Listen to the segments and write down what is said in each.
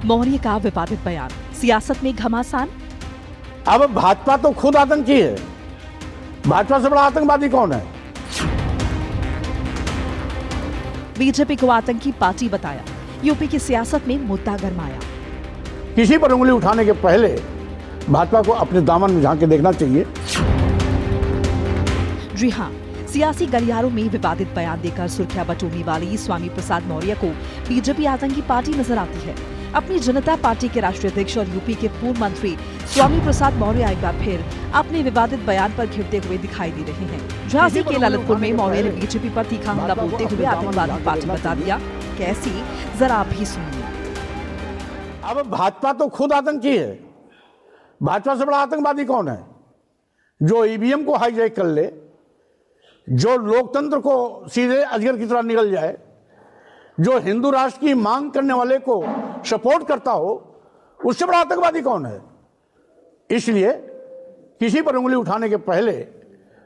मौर्य का विवादित बयान, सियासत में घमासान। अब भाजपा तो खुद आतंकी है। भाजपा से बड़ा आतंकवादी कौन है? बीजेपी को आतंकी पार्टी बताया, यूपी की सियासत में मुद्दा गरमाया। किसी पर उंगली उठाने के पहले भाजपा को अपने दामन में झांक के देखना चाहिए। जी हां, सियासी गलियारों में विवादित बयान देकर सुर्खियां बटोरने वाली स्वामी प्रसाद मौर्य को बीजेपी आतंकी पार्टी नजर आती है। अपनी जनता पार्टी के राष्ट्रीय अध्यक्ष और यूपी के पूर्व मंत्री स्वामी प्रसाद मौर्य एक बार फिर अपने विवादित बयान पर घिरते हुए दिखाई दे रहे हैं। झांसी के ललितपुर में मौर्य ने बीजेपी पर तीखा हमला बोलते हुए आतंकवादी पार्टी बता दिया। कैसी, जरा आप भी सुनिए। अब भाजपा तो खुद आतंकी है। भाजपा से बड़ा आतंकवादी कौन है? जो ईवीएम को हाईजैक कर ले, जो लोकतंत्र को सीधे अजगर की तरह निगल जाए, जो हिंदू राष्ट्र की मांग करने वाले को सपोर्ट करता हो, उससे बड़ा आतंकवादी कौन है? इसलिए किसी पर उंगली उठाने के पहले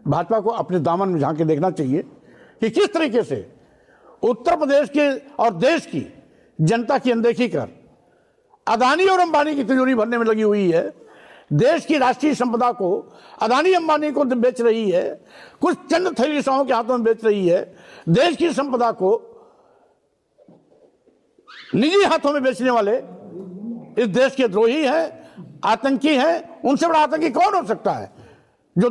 भाजपा को अपने दामन में झांक के देखना चाहिए कि किस तरीके से उत्तर प्रदेश के और देश की जनता की अनदेखी कर अदानी और अंबानी की तिजोरी भरने में लगी हुई है। देश की राष्ट्रीय संपदा को अदानी अंबानी को बेच रही है, कुछ चंद थैलीसाओं के हाथों में बेच रही है। देश की संपदा को निजी हाथों में बेचने वाले इस देश के द्रोही हैं, आतंकी हैं। उनसे बड़ा आतंकी कौन हो सकता है? जो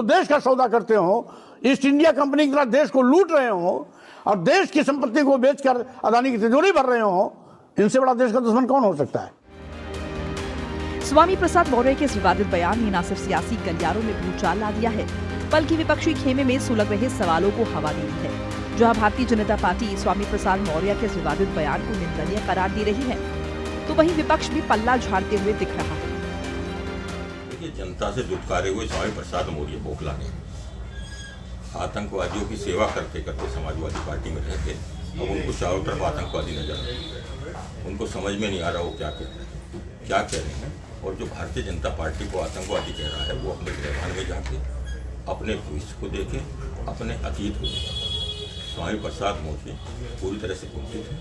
देश का सौदा करते हो, ईस्ट इंडिया कंपनी की तरह देश को लूट रहे हो और देश की संपत्ति को बेचकर अदानी की तिजोरी भर रहे हो, इनसे बड़ा देश का दुश्मन कौन हो सकता है? स्वामी प्रसाद मौर्य के इस विवादित बयान ने न सिर्फ सियासी गलियारों में भूचाल ला दिया है, बल्कि विपक्षी खेमे में सुलग रहे सवालों को हवा दी है। जहां भारतीय जनता पार्टी स्वामी प्रसाद मौर्य के इस विवादित बयान को निंदनीय करार दे रही है, तो वहीं विपक्ष भी पल्ला झाड़ते हुए दिख रहा है। देखिए, जनता से दुत्कारे हुए स्वामी प्रसाद मौर्य बौखला गए। आतंकवादियों की सेवा करते करते समाजवादी पार्टी में रहते, अब उनको चारों तरफ आतंकवादी नजर आए। उनको समझ में नहीं आ रहा वो क्या कह रहे हैं। और जो भारतीय जनता पार्टी को आतंकवादी कह रहा है, वो अपने गृहमान में जाके अपने भविष्य को देखे, अपने अतीत को देखे। स्वामी प्रसाद मौर्य पूरी तरह से कुंठित हैं,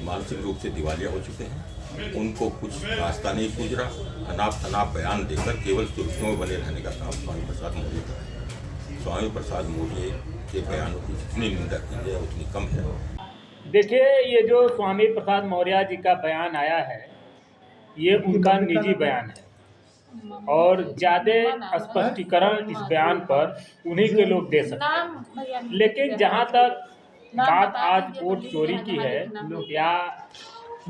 मानसिक रूप से दिवालिया हो चुके हैं। उनको कुछ रास्ता नहीं सूझ रहा। अनाप बयान देकर केवल सुर्खियों में बने रहने का काम स्वामी प्रसाद मौर्य का है। स्वामी प्रसाद मौर्य के बयानों की जितनी निंदा की जाए उतनी कम है। देखिए, ये जो स्वामी प्रसाद मौर्य जी का बयान आया है, ये उनका निजी बयान है और ज़्यादा स्पष्टीकरण इस बयान पर उन्हीं के लोग दे सकते हैं। लेकिन जहाँ तक बात आज वोट चोरी की है या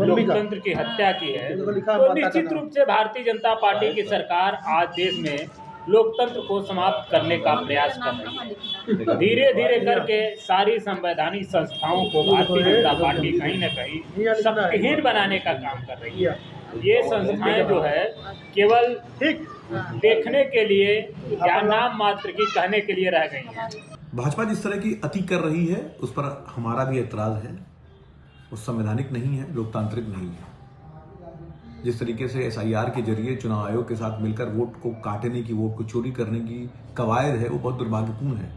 लोकतंत्र की हत्या की है, तो निश्चित रूप से भारतीय जनता पार्टी की सरकार आज देश में लोकतंत्र को समाप्त करने का प्रयास कर रही है। धीरे धीरे करके सारी संवैधानिक संस्थाओं को भारतीय जनता पार्टी कहीं न कहीं शक्तिहीन बनाने का काम कर रही है। ये संस्थाएं जो है केवल देखने के लिए या नाम मात्र की कहने के लिए रह गई हैं। भाजपा जिस तरह की अति कर रही है, उस पर हमारा भी एतराज है। वो संवैधानिक नहीं है, लोकतांत्रिक नहीं है। जिस तरीके से SIR के जरिए चुनाव आयोग के साथ मिलकर वोट को काटने की, वोट को चोरी करने की कवायद है, वो बहुत दुर्भाग्यपूर्ण है।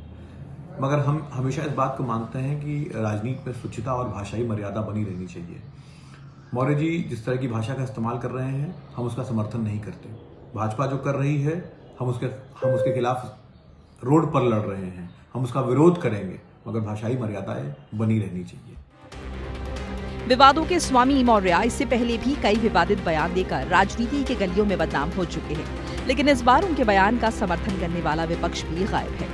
मगर हम हमेशा इस बात को मानते हैं कि राजनीति में स्वच्छता और भाषाई मर्यादा बनी रहनी चाहिए। मौर्य जी जिस तरह की भाषा का इस्तेमाल कर रहे हैं, हम उसका समर्थन नहीं करते। भाजपा जो कर रही है, हम उसके खिलाफ रोड पर लड़ रहे हैं, हम उसका विरोध करेंगे, मगर भाषाई मर्यादाएं बनी रहनी चाहिए। विवादों के स्वामी मौर्य इससे पहले भी कई विवादित बयान देकर राजनीति के गलियों में बदनाम हो चुके हैं, लेकिन इस बार उनके बयान का समर्थन करने वाला विपक्ष भी गायब है।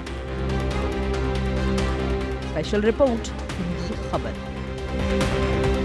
स्पेशल रिपोर्ट, खबर।